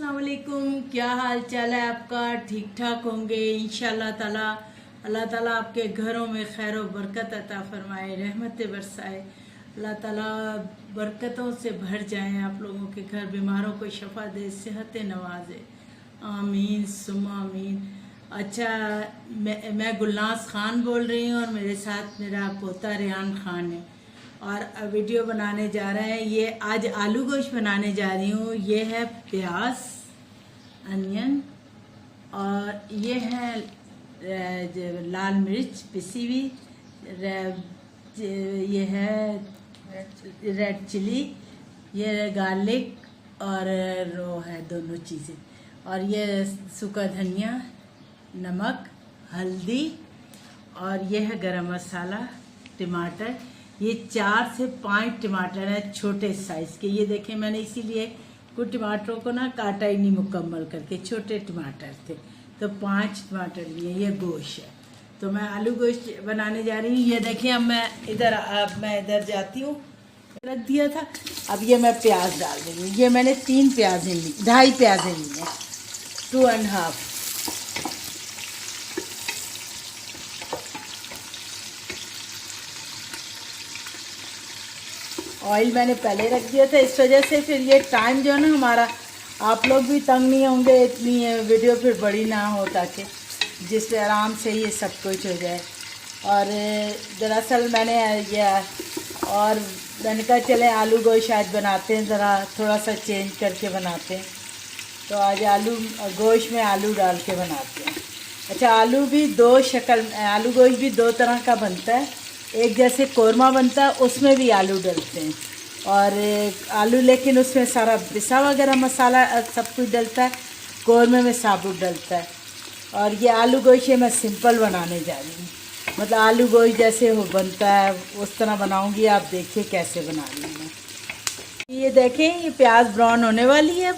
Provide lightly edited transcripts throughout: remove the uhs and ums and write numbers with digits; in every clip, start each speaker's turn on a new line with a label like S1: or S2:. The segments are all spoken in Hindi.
S1: अस्सलाम वालेकुम। क्या हाल चाल है आपका? ठीक ठाक होंगे इंशाल्लाह ताला। अल्लाह ताला आपके घरों में खैर व बरकत अता फरमाए, रहमतें बरसाए। अल्लाह ताला बरकतों से भर जाए, आप लोगों के घर बीमारों को शफा दे, सेहत नवाजे। आमीन सुम्मा आमीन। अच्छा, मैं गुलनाज खान बोल रही हूँ और मेरे साथ मेरा पोता रेहान खान है और वीडियो बनाने जा रहे हैं। ये आज आलू गोश्त बनाने जा रही हूँ। ये है प्याज, अनियन और ये है लाल मिर्च पिसी हुई, ये है रेड चिली, ये है गार्लिक और रो है दोनों चीज़ें, और ये सूखा धनिया, नमक, हल्दी और ये है गरम मसाला, टमाटर। ये 4 से 5 टमाटर है छोटे साइज के। ये देखें, मैंने इसीलिए कुछ टमाटरों को ना काटा ही नहीं मुकम्मल करके, छोटे टमाटर थे तो 5 टमाटर लिए। ये गोश्त है तो मैं आलू गोश्त बनाने जा रही हूँ। ये देखें, अब मैं इधर जाती हूँ, रख दिया था। अब ये मैं प्याज डाल रही हूँ। ये मैंने 3 प्याजें ली, 2.5 प्याजें ली हैं, 2.5। ऑयल मैंने पहले रख दिया था, इस वजह से फिर ये टाइम जो है ना हमारा, आप लोग भी तंग नहीं होंगे, इतनी वीडियो फिर बड़ी ना हो, ताकि जिससे आराम से ये सब कुछ हो जाए। और दरअसल मैंने कहा चले आलू गोश्त आज बनाते हैं, ज़रा थोड़ा सा चेंज करके बनाते हैं। तो आज आलू गोश्त में आलू डाल के बनाते हैं। अच्छा, आलू गोश्त भी 2 तरह का बनता है। एक जैसे कोरमा बनता है, उसमें भी आलू डलते हैं, और आलू लेकिन उसमें सारा पिसा वगैरह मसाला सब कुछ डलता है, कोरमे में साबुत डलता है। और ये आलू गोश्त मैं सिंपल बनाने जा रही हूँ, मतलब आलू गोश्त जैसे हो बनता है उस तरह बनाऊँगी। आप देखिए कैसे बना रही हूँ मैं। ये देखें, ये प्याज ब्राउन होने वाली है।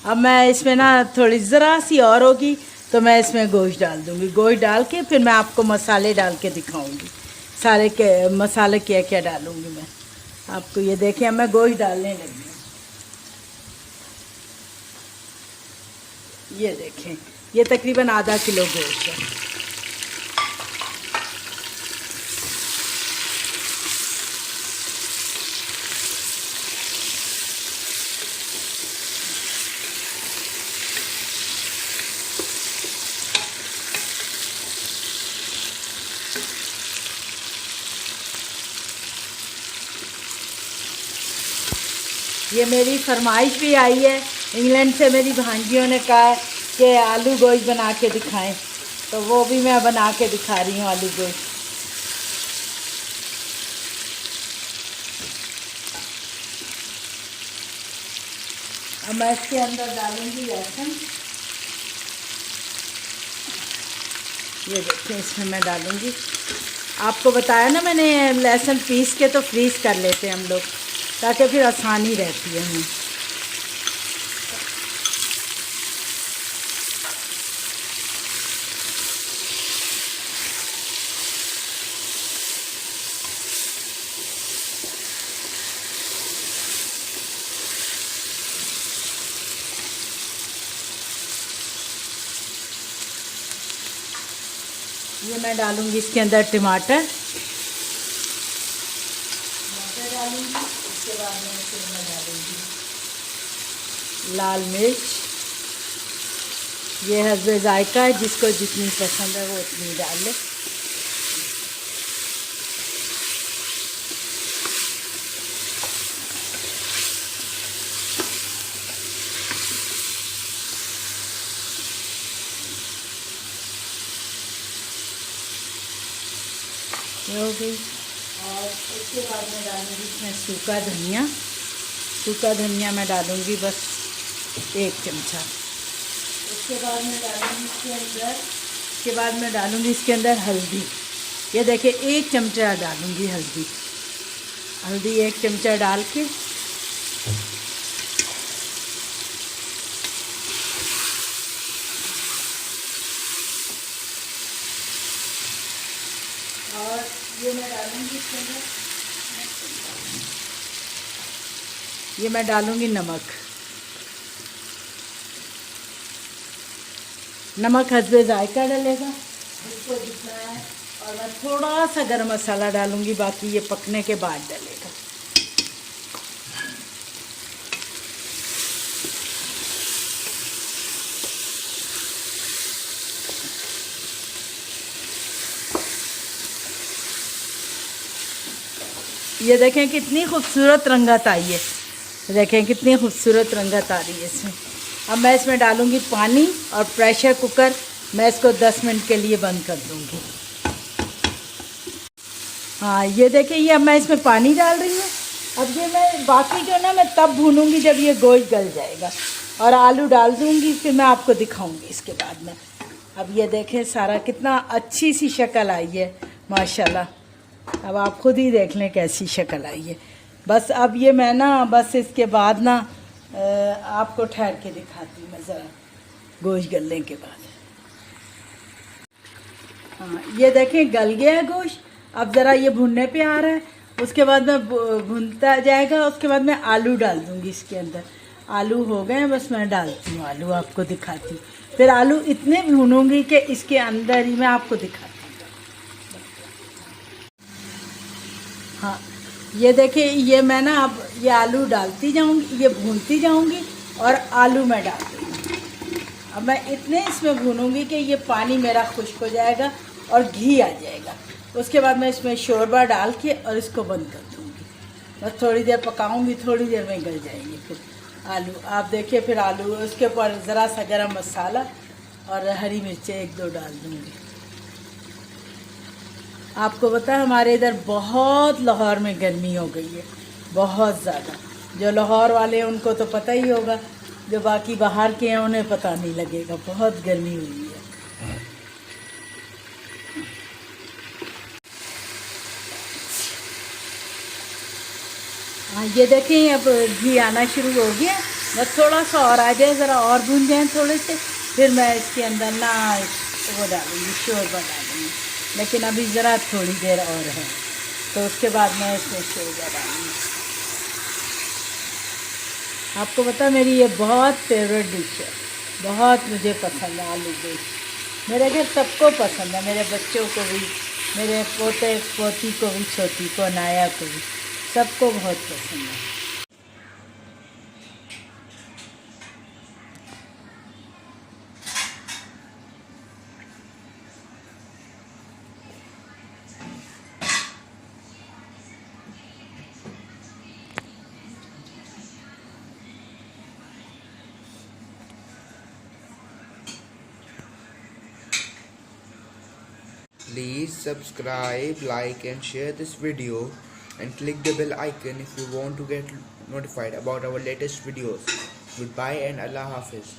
S1: अब मैं इसमें ना थोड़ी ज़रा सी और होगी तो मैं इसमें गोश्त डाल दूँगी। गोश्त डाल के फिर मैं आपको मसाले डाल के दिखाऊँगी, सारे के मसाले क्या क्या डालूँगी मैं आपको। ये देखें, मैं गोश्त डालने लगी हूँ। ये देखें, ये तकरीबन आधा किलो गोश्त है। ये मेरी फरमाइश भी आई है, इंग्लैंड से मेरी भांजियों ने कहा है कि आलू गोश्त बना के दिखाएं, तो वो भी मैं बना के दिखा रही हूँ आलू गोश्त। अब मैं इसके अंदर डालूंगी लहसुन। ये देखिए, इसमें मैं डालूंगी, आपको बताया ना मैंने, लहसुन पीस के तो फ्रीज़ कर लेते हैं हम लोग, ताकि फिर आसानी रहती है हमें। ये मैं डालूंगी इसके अंदर टमाटर डालूंगी। इसके बाद में फिर मैं डालूंगी लाल मिर्च। ये हस्बे जायका है, जिसको जितनी पसंद है वो उतनी डाल ले। ये हो गई। और उसके बाद मैं डालूँगी इसमें सूखा धनिया मैं डालूँगी बस 1 चमचा। उसके बाद मैं डालूँगी इसके अंदर हल्दी। ये देखिए, 1 चमचा डालूँगी हल्दी 1 चमचा डाल के और ये मैं डालूँगी इसके अंदर, ये मैं डालूँगी नमक। नमक हस्बे जायका डलेगा इसको जितना है, और मैं थोड़ा सा गरम मसाला डालूंगी, बाकी ये पकने के बाद डलेगा। ये देखें कितनी खूबसूरत रंगत आई है, देखें कितनी खूबसूरत रंगत आ रही है इसमें। अब मैं इसमें डालूंगी पानी और प्रेशर कुकर मैं इसको 10 मिनट के लिए बंद कर दूंगी। हाँ ये देखिए, ये अब मैं इसमें पानी डाल रही हूँ। अब ये मैं बाकी जो ना मैं तब भूनूंगी जब ये गोश्त गल जाएगा, और आलू डाल दूंगी, फिर मैं आपको दिखाऊंगी इसके बाद में। अब ये देखें सारा कितना अच्छी सी शक्ल आई है माशाल्लाह। अब आप खुद ही देख लें कैसी शक्ल आई है। बस अब ये मैं ना बस इसके बाद ना आपको ठहर के दिखाती हूँ मैं ज़रा गोश्त गलने के बाद। हाँ ये देखें गल गया है गोश्त। अब ज़रा ये भुनने पे आ रहा है, उसके बाद मैं भुनता जाएगा, उसके बाद मैं आलू डाल दूँगी इसके अंदर। आलू हो गए हैं, बस मैं डालती हूँ आलू, आपको दिखाती हूँ। फिर आलू इतने भूनूंगी कि इसके अंदर ही मैं आपको दिखाती हूँ। हाँ ये देखिए, ये मैं ना अब ये आलू डालती जाऊंगी, ये भूनती जाऊंगी और आलू मैं डाल दूँगी। अब मैं इतने इसमें भूनूंगी कि ये पानी मेरा खुश्क हो जाएगा और घी आ जाएगा। उसके बाद मैं इसमें शोरबा डाल के और इसको बंद कर दूँगी। बस थोड़ी देर पकाऊंगी, थोड़ी देर में गल जाएंगे फिर आलू। आप देखिए फिर आलू, उसके ऊपर ज़रा सा गरम मसाला और हरी मिर्चें 1-2 डाल दूँगी। आपको पता है हमारे इधर बहुत लाहौर में गर्मी हो गई है, बहुत ज़्यादा। जो लाहौर वाले हैं उनको तो पता ही होगा, जो बाकी बाहर के हैं उन्हें पता नहीं लगेगा, बहुत गर्मी हुई है। हाँ ये देखें अब घी आना शुरू हो गया। बस थोड़ा सा और आ जाए, ज़रा और भून जाए थोड़े से, फिर मैं इसके अंदर ना वो डालूँगी, शोरबा डालूँगी। लेकिन अभी ज़रा थोड़ी देर और है, तो उसके बाद मैं इसमें शोरबा डालूँगी। आपको पता मेरी ये बहुत फेवरेट डिश है, बहुत मुझे पसंद है आलू गोश्त। मेरे घर सबको पसंद है, मेरे बच्चों को भी, मेरे पोते पोती को भी, छोटी को, नाया को भी, सबको बहुत पसंद है।
S2: Please subscribe, like and share this video and click the bell icon if you want to get notified about our latest videos. Goodbye and Allah Hafiz.